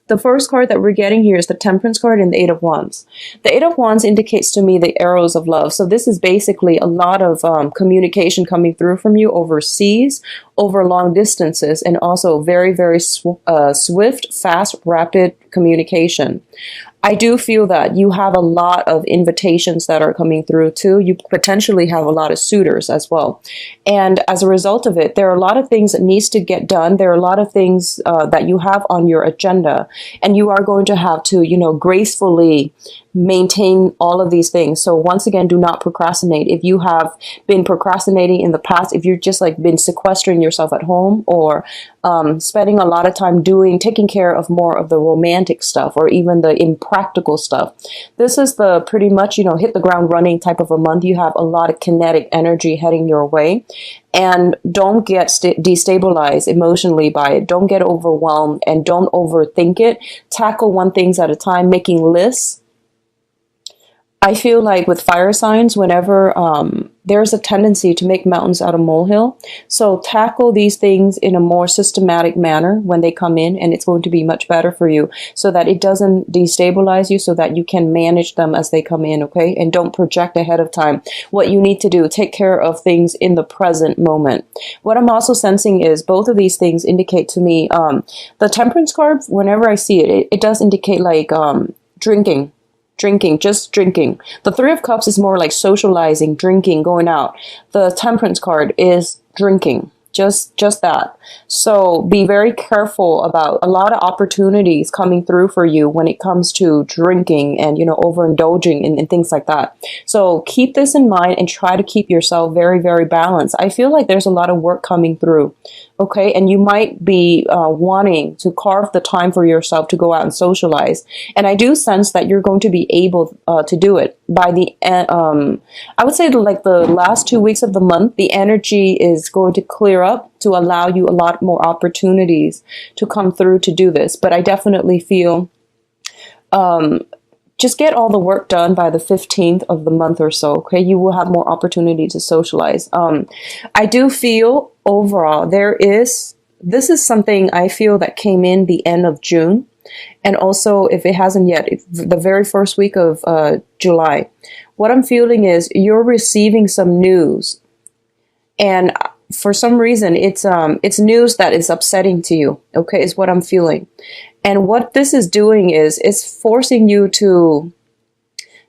The first card that we're getting here is the Temperance card and the Eight of Wands. The Eight of Wands indicates to me the arrows of love. So this is basically a lot of communication coming through from you overseas, over long distances, and also very, very swift, fast, rapid communication. I do feel that you have a lot of invitations that are coming through too. You potentially have a lot of suitors as well. And as a result of it, there are a lot of things that needs to get done. There are a lot of things that you have on your agenda, and you are going to have to, gracefully maintain all of these things. So once again, do not procrastinate. If you have been procrastinating in the past, if you've just been sequestering yourself at home, or spending a lot of time taking care of more of the romantic stuff, or even the impractical stuff, this is the pretty much, hit the ground running type of a month. You have a lot of kinetic energy heading your way, and don't get destabilized emotionally by it. Don't get overwhelmed, and don't overthink it. Tackle one things at a time, making lists. I feel like with fire signs, whenever there's a tendency to make mountains out of molehill. So tackle these things in a more systematic manner when they come in, and it's going to be much better for you, so that it doesn't destabilize you, so that you can manage them as they come in, okay? And don't project ahead of time. What you need to do, take care of things in the present moment. What I'm also sensing is both of these things indicate to me, the Temperance card, whenever I see it, it does indicate drinking. Just drinking. The Three of Cups is more like socializing, drinking, going out. The Temperance card is drinking. Just that. So be very careful about a lot of opportunities coming through for you when it comes to drinking and, overindulging and things like that. So keep this in mind and try to keep yourself very, very balanced. I feel like there's a lot of work coming through. Okay, and you might be wanting to carve the time for yourself to go out and socialize. And I do sense that you're going to be able to do it by the end. I would say the last 2 weeks of the month, the energy is going to clear up to allow you a lot more opportunities to come through to do this. But I definitely feel just get all the work done by the 15th of the month or so. Okay, you will have more opportunity to socialize. I do feel overall this is something I feel that came in the end of June, and also if it hasn't yet, the very first week of July. What I'm feeling is you're receiving some news, and for some reason it's news that is upsetting to you. Okay, is what I'm feeling. And what this is doing is it's forcing you to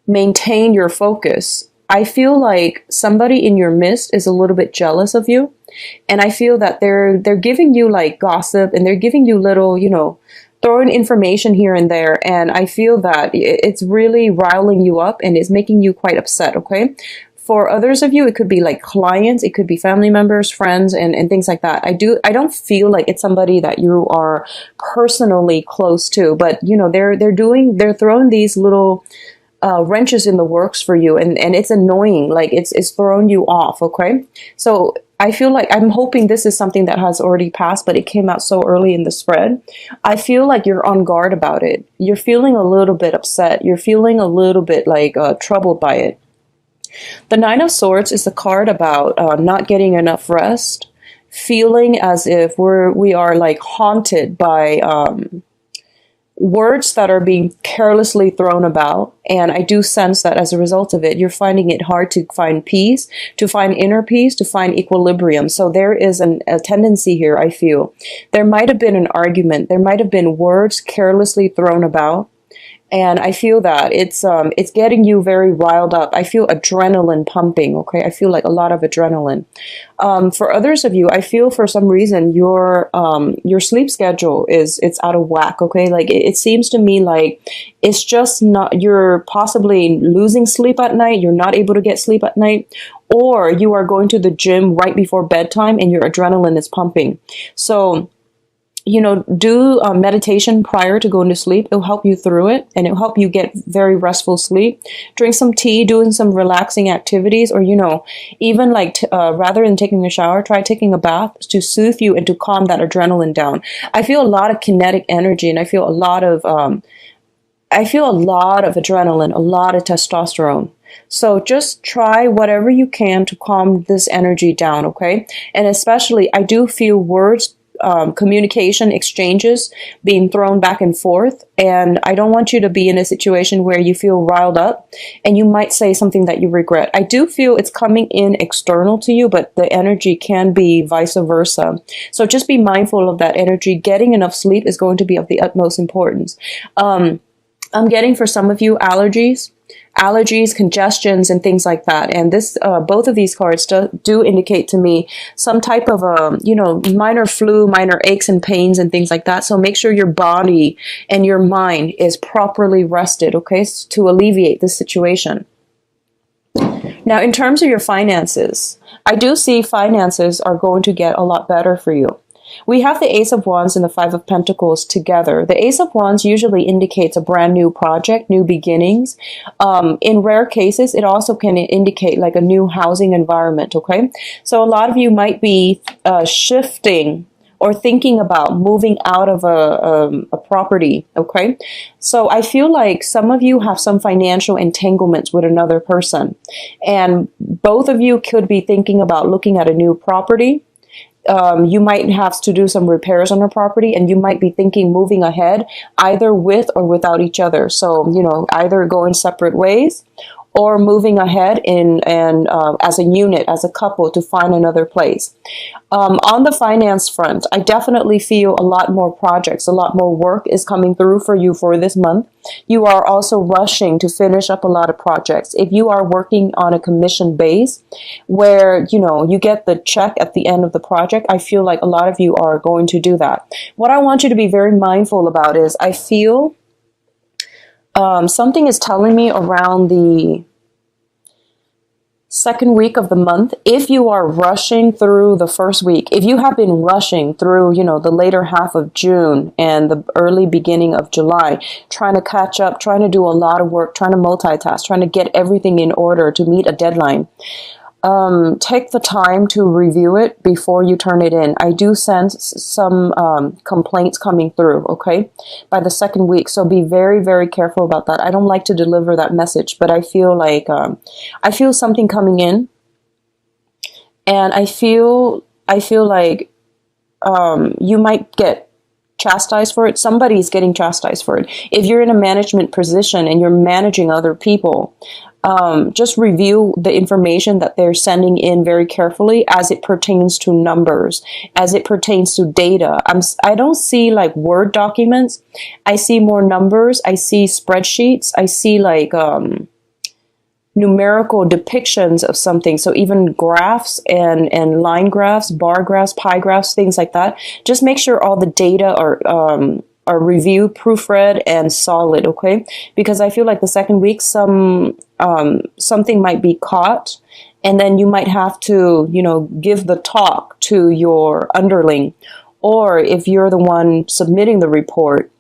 maintain your focus. I feel like somebody in your midst is a little bit jealous of you. And I feel that they're giving you gossip, and they're giving you little, throwing information here and there. And I feel that it's really riling you up, and it's making you quite upset. Okay. For others of you, it could be clients, it could be family members, friends, and things like that. I don't feel like it's somebody that you are personally close to, but they're throwing these little wrenches in the works for you, and it's annoying. It's throwing you off. Okay. So I feel like I'm hoping this is something that has already passed, but it came out so early in the spread. I feel like you're on guard about it. You're feeling a little bit upset. You're feeling a little bit troubled by it. The Nine of Swords is a card about not getting enough rest, feeling as if we are haunted by words that are being carelessly thrown about. And I do sense that as a result of it, you're finding it hard to find peace, to find inner peace, to find equilibrium. So there is a tendency here, I feel. There might have been an argument. There might have been words carelessly thrown about. And I feel that it's getting you very riled up. I feel adrenaline pumping. Okay, I feel like a lot of adrenaline. For others of you, I feel for some reason your sleep schedule it's out of whack. Okay, it seems to me like it's just not. You're possibly losing sleep at night. You're not able to get sleep at night, or you are going to the gym right before bedtime and your adrenaline is pumping. So, do meditation prior to going to sleep. It'll help you through it, and it'll help you get very restful sleep. Drink some tea, doing some relaxing activities, or, even rather than taking a shower, try taking a bath to soothe you and to calm that adrenaline down. I feel a lot of kinetic energy, and I feel a lot of adrenaline, a lot of testosterone. So just try whatever you can to calm this energy down, okay? And especially, I do feel words communication exchanges being thrown back and forth. And I don't want you to be in a situation where you feel riled up and you might say something that you regret. I do feel it's coming in external to you, but the energy can be vice versa. So just be mindful of that energy. Getting enough sleep is going to be of the utmost importance. I'm getting for some of you allergies, congestions, and things like that. And this, both of these cards do indicate to me some type of, minor flu, minor aches and pains and things like that. So make sure your body and your mind is properly rested, okay, to alleviate this situation. Now, in terms of your finances, I do see finances are going to get a lot better for you. We have the Ace of Wands and the Five of Pentacles together. The Ace of Wands usually indicates a brand new project, new beginnings. In rare cases, it also can indicate like a new housing environment, okay? So a lot of you might be shifting or thinking about moving out of a property, okay? So I feel like some of you have some financial entanglements with another person. And both of you could be thinking about looking at a new property. You might have to do some repairs on a property, and you might be thinking moving ahead either with or without each other. So, either going separate ways or moving ahead as a unit, as a couple, to find another place. On the finance front, I definitely feel a lot more projects, a lot more work is coming through for you for this month. You are also rushing to finish up a lot of projects. If you are working on a commission base where, you get the check at the end of the project, I feel like a lot of you are going to do that. What I want you to be very mindful about is I feel something is telling me around the second week of the month, if you are rushing through the first week, if you have been rushing through, the later half of June and the early beginning of July, trying to catch up, trying to do a lot of work, trying to multitask, trying to get everything in order to meet a deadline, take the time to review it before you turn it in. I do sense some complaints coming through, okay, by the second week. So be very, very careful about that. I don't like to deliver that message, but I feel like I feel something coming in, and I feel like you might get chastised for it. Somebody's getting chastised for it. If you're in a management position and you're managing other people, just review the information that they're sending in very carefully as it pertains to numbers, as it pertains to data. I don't see like Word documents. I see more numbers. I see spreadsheets. I see like numerical depictions of something. So even graphs and line graphs, bar graphs, pie graphs, things like that. Just make sure all the data are reviewed, proofread, and solid, okay? Because I feel like the second week, something might be caught, and then you might have to, give the talk to your underling. Or if you're the one submitting the report,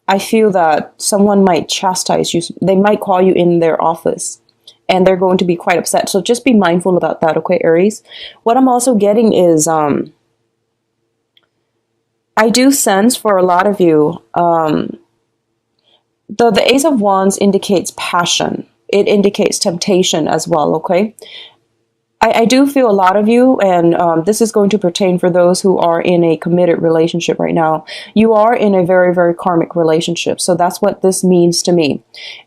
I feel that someone might chastise you. They might call you in their office, and they're going to be quite upset. So just be mindful about that, okay, Aries? What I'm also getting is, I do sense for a lot of you, the Ace of Wands indicates passion. It indicates temptation as well, okay? I do feel a lot of you, and this is going to pertain for those who are in a committed relationship right now. You are in a very, very karmic relationship. So that's what this means to me.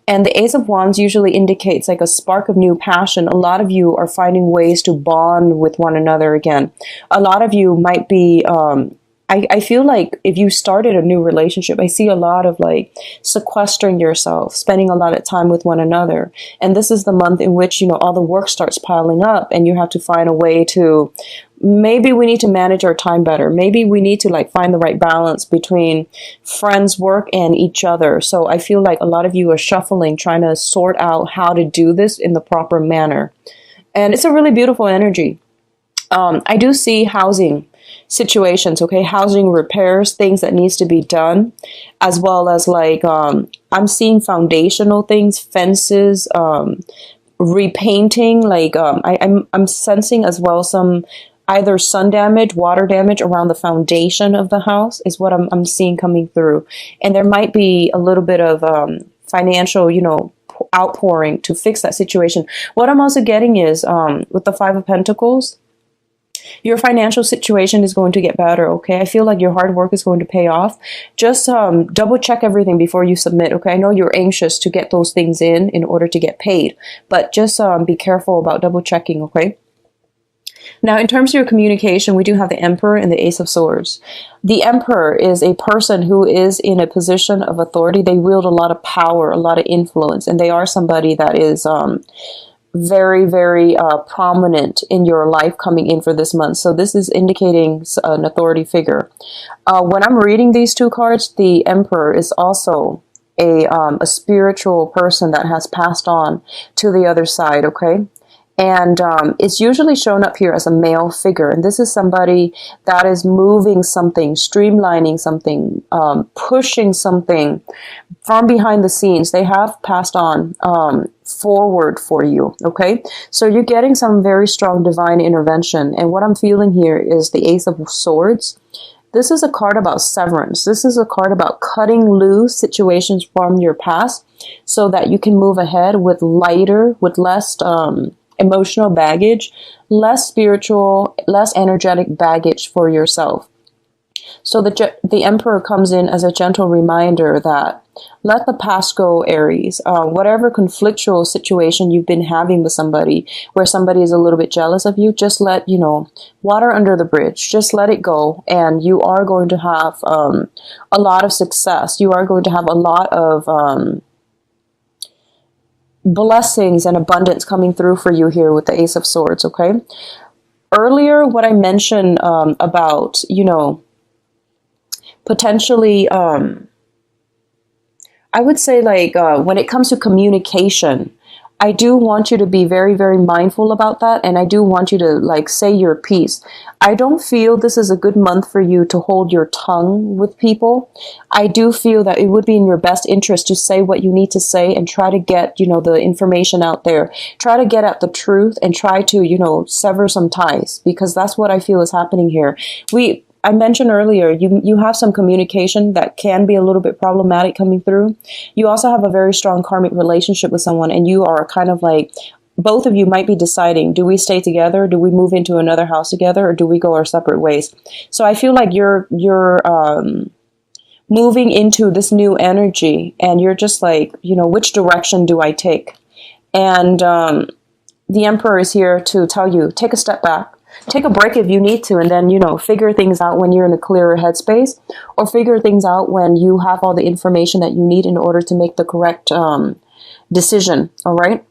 And the Ace of Wands usually indicates like a spark of new passion. A lot of you are finding ways to bond with one another again. A lot of you might be... I feel like if you started a new relationship, I see a lot of like sequestering yourself, spending a lot of time with one another. And this is the month in which, all the work starts piling up and you have to find a way to, maybe we need to manage our time better. Maybe we need to like find the right balance between friends, work, and each other. So I feel like a lot of you are shuffling, trying to sort out how to do this in the proper manner. And it's a really beautiful energy. I do see housing situations, okay, housing repairs, things that needs to be done, as well as like I'm seeing foundational things, fences, repainting, like I'm sensing as well some either sun damage, water damage around the foundation of the house is what I'm seeing coming through. And there might be a little bit of financial, outpouring to fix that situation. What I'm also getting is with the Five of Pentacles, Your financial situation is going to get better, okay? I feel like your hard work is going to pay off. Just double check everything before you submit, okay? I know you're anxious to get those things in order to get paid, but just be careful about double checking, okay? Now, in terms of your communication, we do have the Emperor and the Ace of Swords. The Emperor is a person who is in a position of authority. They wield a lot of power, a lot of influence, and they are somebody that is very, very prominent in your life coming in for this month. So this is indicating an authority figure. When I'm reading these two cards, the Emperor is also a spiritual person that has passed on to the other side, okay? And it's usually shown up here as a male figure. And this is somebody that is moving something, streamlining something, pushing something from behind the scenes. They have passed on forward for you, okay? So you're getting some very strong divine intervention. And what I'm feeling here is the Ace of Swords. This is a card about severance. This is a card about cutting loose situations from your past so that you can move ahead with lighter, with less emotional baggage, less spiritual, less energetic baggage for yourself. So the Emperor comes in as a gentle reminder that let the past go, Aries. Whatever conflictual situation you've been having with somebody, where somebody is a little bit jealous of you, just let, water under the bridge. Just let it go, and you are going to have a lot of success. You are going to have a lot of blessings and abundance coming through for you here with the Ace of Swords, okay? Earlier, what I mentioned about, potentially, I would say like when it comes to communication, I do want you to be very, very mindful about that. And I do want you to like say your piece. I don't feel this is a good month for you to hold your tongue with people. I do feel that it would be in your best interest to say what you need to say and try to get, the information out there. Try to get at the truth and try to, sever some ties, because that's what I feel is happening here. I mentioned earlier, you have some communication that can be a little bit problematic coming through. You also have a very strong karmic relationship with someone, and you are kind of like, both of you might be deciding, do we stay together? Do we move into another house together? Or do we go our separate ways? So I feel like you're moving into this new energy, and you're just like, which direction do I take? And the Emperor is here to tell you, take a step back. Take a break if you need to, and then, figure things out when you're in a clearer headspace, or figure things out when you have all the information that you need in order to make the correct decision, all right?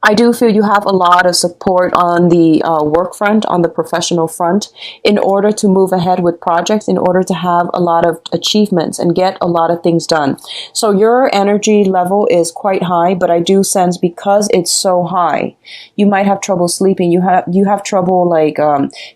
I do feel you have a lot of support on the work front, on the professional front, in order to move ahead with projects, in order to have a lot of achievements and get a lot of things done. So your energy level is quite high, but I do sense because it's so high, you might have trouble sleeping. You have trouble like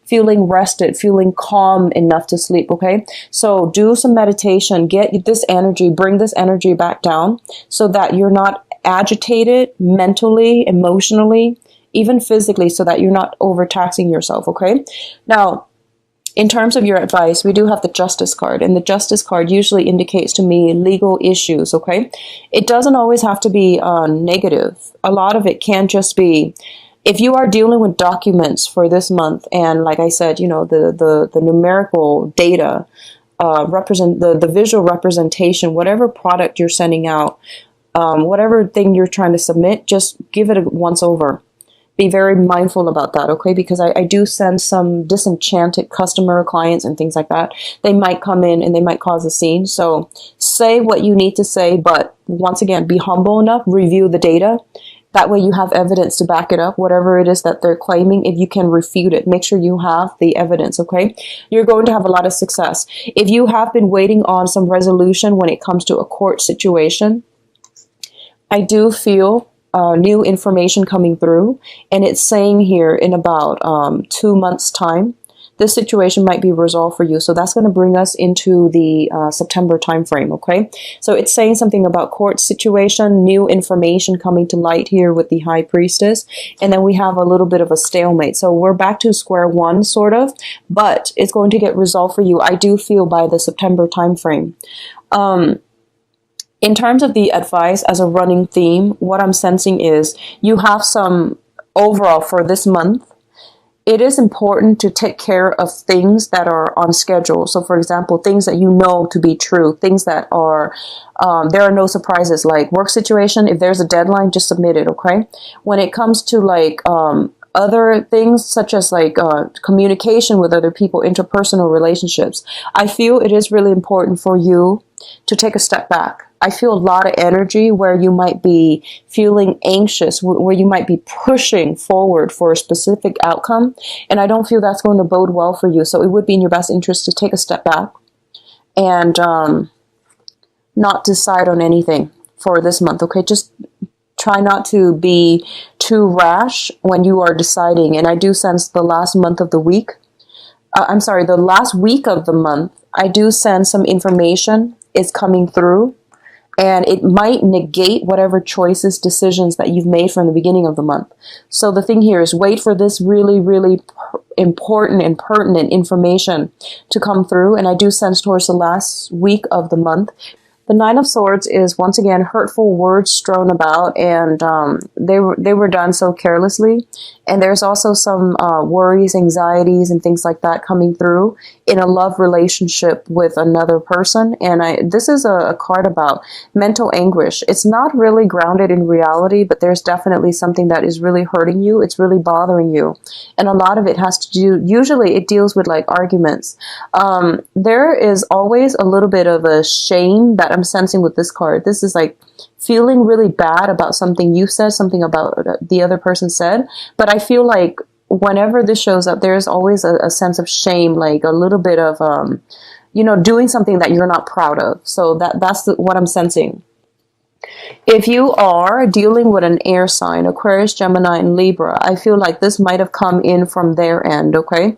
feeling rested, feeling calm enough to sleep, okay? So do some meditation, get this energy, bring this energy back down so that you're not agitated mentally, emotionally, even physically, so that you're not overtaxing yourself, okay? Now, in terms of your advice, we do have the Justice card, and the Justice card usually indicates to me legal issues, okay? It doesn't always have to be negative. A lot of it can just be, if you are dealing with documents for this month, and like I said, the numerical data represent the visual representation, whatever product you're sending out, whatever thing you're trying to submit, just give it a once over. Be very mindful about that, okay? Because I do sense some disenchanted customer, clients, and things like that. They might come in and they might cause a scene. So say what you need to say, but once again, be humble enough, review the data. That way you have evidence to back it up, whatever it is that they're claiming. If you can refute it, make sure you have the evidence, okay? You're going to have a lot of success. If you have been waiting on some resolution when it comes to a court situation, I do feel new information coming through, and it's saying here in about 2 months' time, this situation might be resolved for you. So that's going to bring us into the September timeframe, okay? So it's saying something about court situation, new information coming to light here with the High Priestess, and then we have a little bit of a stalemate. So we're back to square one, sort of, but it's going to get resolved for you, I do feel, by the September timeframe. In terms of the advice as a running theme, what I'm sensing is you have some overall for this month. it is important to take care of things that are on schedule. So, for example, things that you know to be true, things that are, there are no surprises, like work situation. If there's a deadline, just submit it, okay? When it comes to like other things such as like communication with other people, interpersonal relationships, I feel it is really important for you to take a step back. I feel a lot of energy where you might be feeling anxious, where you might be pushing forward for a specific outcome. And I don't feel that's going to bode well for you. So it would be in your best interest to take a step back and not decide on anything for this month. Okay, just try not to be too rash when you are deciding. And I do sense the last month of the week, the last week of the month, I do sense some information is coming through, and it might negate whatever choices, decisions that you've made from the beginning of the month. So the thing here is wait for this really, really important and pertinent information to come through. And I do sense towards the last week of the month. The Nine of Swords is once again hurtful words strewn about, and they were done so carelessly. And there's also some worries, anxieties, and things like that coming through in a love relationship with another person. And this is a card about mental anguish. It's not really grounded in reality, but there's definitely something that is really hurting you. It's really bothering you. And a lot of it has to do, usually it deals with like arguments. There is always a little bit of a shame that I'm sensing with this card. This is like feeling really bad about something you said, something about the other person said. But I feel like whenever this shows up, there's always a sense of shame, like a little bit of, doing something that you're not proud of. So that's what I'm sensing. If you are dealing with an air sign, Aquarius, Gemini, and Libra, I feel like this might have come in from their end, okay?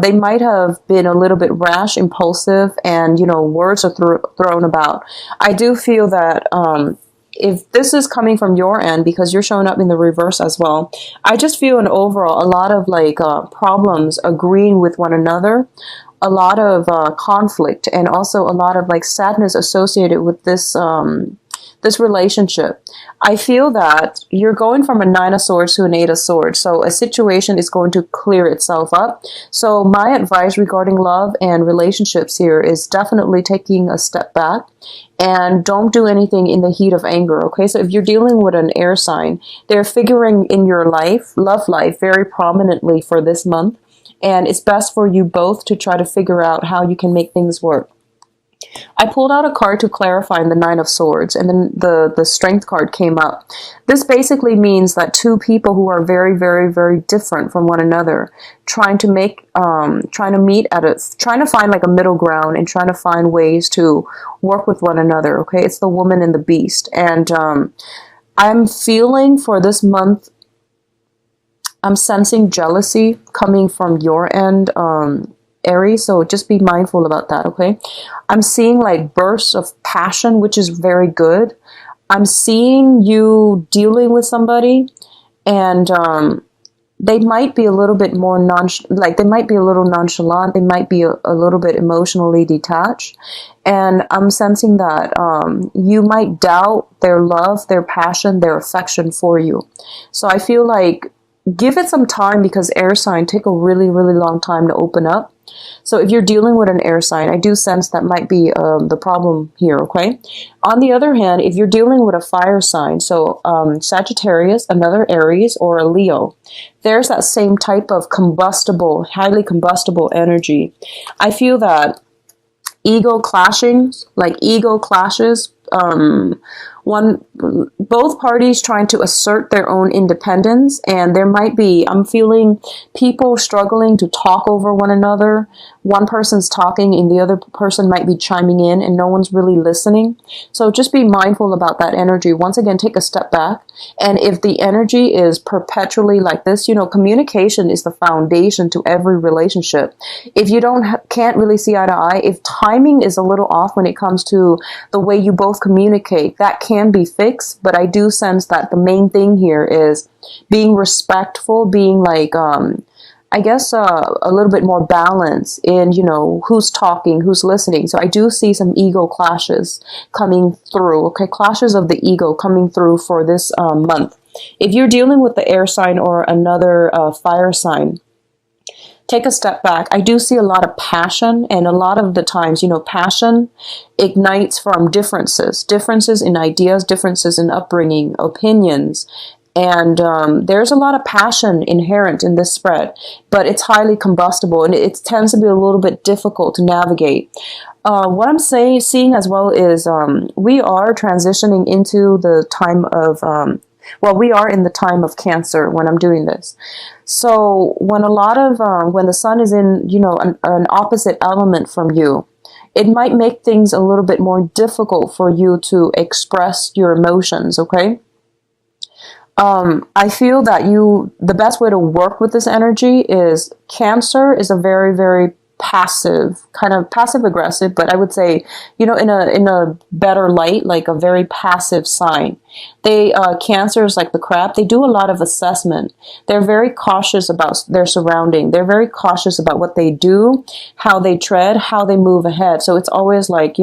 They might have been a little bit rash, impulsive, and, words are thrown about. I do feel that if this is coming from your end, because you're showing up in the reverse as well, I just feel an overall, a lot of like problems agreeing with one another, a lot of conflict, and also a lot of like sadness associated with this this relationship. I feel that you're going from a Nine of Swords to an Eight of Swords. So a situation is going to clear itself up. So my advice regarding love and relationships here is definitely taking a step back and don't do anything in the heat of anger. Okay. So if you're dealing with an air sign, they're figuring in your love life very prominently for this month. And it's best for you both to try to figure out how you can make things work. I pulled out a card to clarify in the Nine of Swords, and then the Strength card came up. This basically means that two people who are very, very, very different from one another, trying to find like a middle ground and trying to find ways to work with one another. Okay, it's the woman and the beast, and I'm feeling for this month, I'm sensing jealousy coming from your end, Aries, so just be mindful about that, okay? I'm seeing like bursts of passion, which is very good. I'm seeing you dealing with somebody, and they might be a little bit more they might be a little nonchalant. They might be a little bit emotionally detached, and I'm sensing that you might doubt their love, their passion, their affection for you. So I feel like give it some time, because air sign take a really, really long time to open up. So if you're dealing with an air sign, I do sense that might be the problem here, okay? On the other hand, if you're dealing with a fire sign, so Sagittarius, another Aries, or a Leo, there's that same type of highly combustible energy. I feel that ego clashes, both parties trying to assert their own independence, and there might be, I'm feeling people struggling to talk over one another. One person's talking and the other person might be chiming in, and no one's really listening. So just be mindful about that energy. Once again, take a step back. And if the energy is perpetually like this, communication is the foundation to every relationship. If you can't really see eye to eye, if timing is a little off when it comes to the way you both communicate, that can be fixed. But I do sense that the main thing here is being respectful, being like, I guess a little bit more balance in, who's talking, who's listening. So I do see some ego clashes coming through, okay? Clashes of the ego coming through for this month. If you're dealing with the air sign or another fire sign, take a step back. I do see a lot of passion, and a lot of the times, passion ignites from differences in ideas, differences in upbringing, opinions. And there's a lot of passion inherent in this spread, but it's highly combustible, and it tends to be a little bit difficult to navigate. What I'm seeing as well is we are transitioning into the time of, we are in the time of Cancer when I'm doing this. So when when the sun is in, an opposite element from you, it might make things a little bit more difficult for you to express your emotions, okay? I feel that the best way to work with this energy is Cancer is a very, very kind of passive aggressive, but I would say, in a better light, like a very passive sign. Cancer is like the crab. They do a lot of assessment. They're very cautious about their surrounding. They're very cautious about what they do, how they tread, how they move ahead. So it's always like,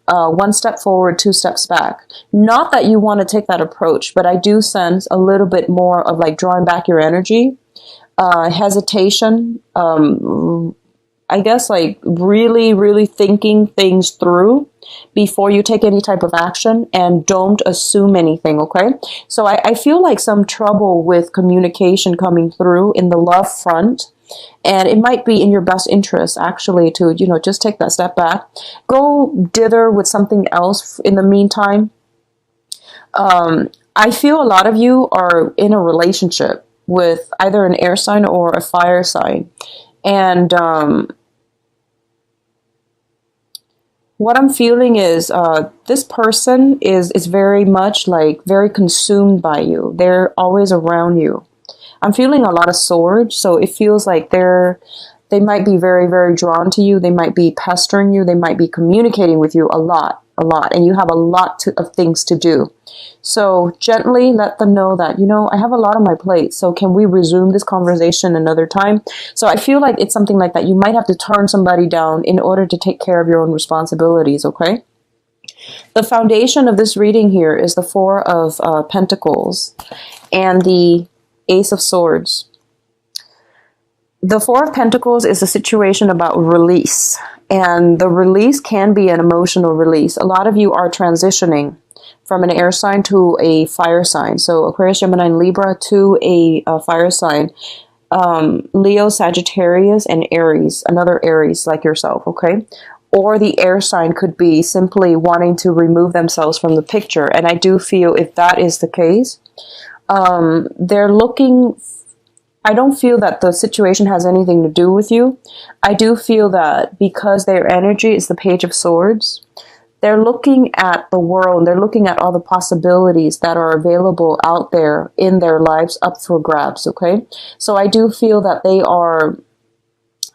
one step forward, two steps back. Not that you want to take that approach, but I do sense a little bit more of like drawing back your energy, hesitation, I guess like really, really thinking things through before you take any type of action, and don't assume anything, okay? So I feel like some trouble with communication coming through in the love front. And it might be in your best interest, actually, to, just take that step back. Go dither with something else in the meantime. I feel a lot of you are in a relationship with either an air sign or a fire sign. And what I'm feeling is this person is very much like very consumed by you. They're always around you. I'm feeling a lot of swords, so it feels like they might be very, very drawn to you. They might be pestering you. They might be communicating with you a lot, and you have a lot of things to do. So gently let them know that, I have a lot on my plate, so can we resume this conversation another time? So I feel like it's something like that. You might have to turn somebody down in order to take care of your own responsibilities, okay? The foundation of this reading here is the Four of Pentacles and the Ace of Swords. The Four of Pentacles is a situation about release, and the release can be an emotional release. A lot of you are transitioning from an air sign to a fire sign. So Aquarius, Gemini, and Libra to a fire sign. Leo, Sagittarius, and Aries, another Aries like yourself, okay? Or the air sign could be simply wanting to remove themselves from the picture. And I do feel if that is the case, they're looking, I don't feel that the situation has anything to do with you. I do feel that because their energy is the Page of Swords, they're looking at the world, they're looking at all the possibilities that are available out there in their lives up for grabs, okay? So I do feel that they are,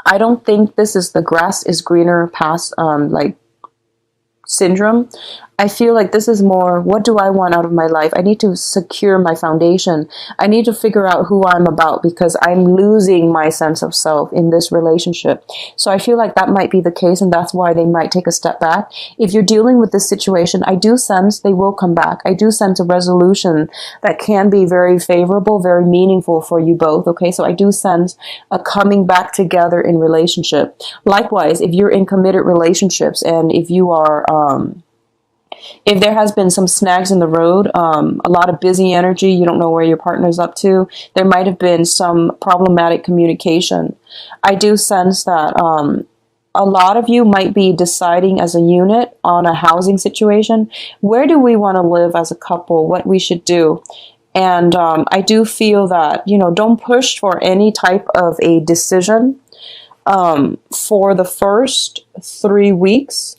I don't think this is the grass is greener past, syndrome. I feel like this is more, what do I want out of my life? I need to secure my foundation. I need to figure out who I'm about because I'm losing my sense of self in this relationship. So I feel like that might be the case, and that's why they might take a step back. If you're dealing with this situation, I do sense they will come back. I do sense a resolution that can be very favorable, very meaningful for you both. Okay, so I do sense a coming back together in relationship. Likewise, if you're in committed relationships and if you are, if there has been some snags in the road, a lot of busy energy, you don't know where your partner's up to, there might have been some problematic communication. I do sense that a lot of you might be deciding as a unit on a housing situation. Where do we want to live as a couple? What we should do? And I do feel that, don't push for any type of a decision for the first 3 weeks.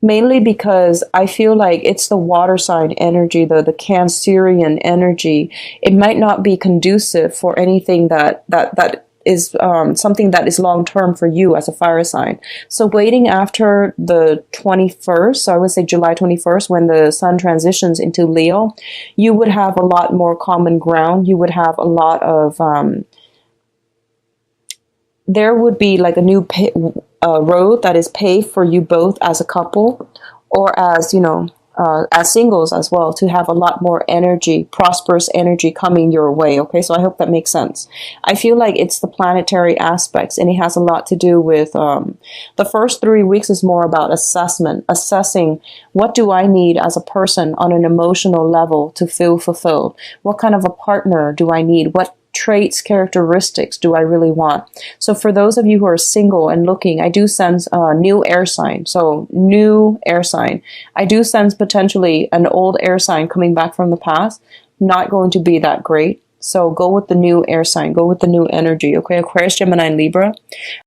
Mainly because I feel like it's the water sign energy, the Cancerian energy. It might not be conducive for anything that is something that is long-term for you as a fire sign. So waiting after the 21st, so I would say July 21st, when the sun transitions into Leo, you would have a lot more common ground. You would have a lot of, there would be like a new road that is paved for you both as a couple or as, as singles as well, to have a lot more energy, prosperous energy coming your way. Okay, so I hope that makes sense. I feel like it's the planetary aspects, and it has a lot to do with the first 3 weeks is more about assessing what do I need as a person on an emotional level to feel fulfilled. What kind of a partner do I need? What traits, characteristics do I really want? So for those of you who are single and looking, I do sense a new air sign. So new air sign. I do sense potentially an old air sign coming back from the past. Not going to be that great. So go with the new air sign. Go with the new energy. Okay, Aquarius, Gemini, and Libra.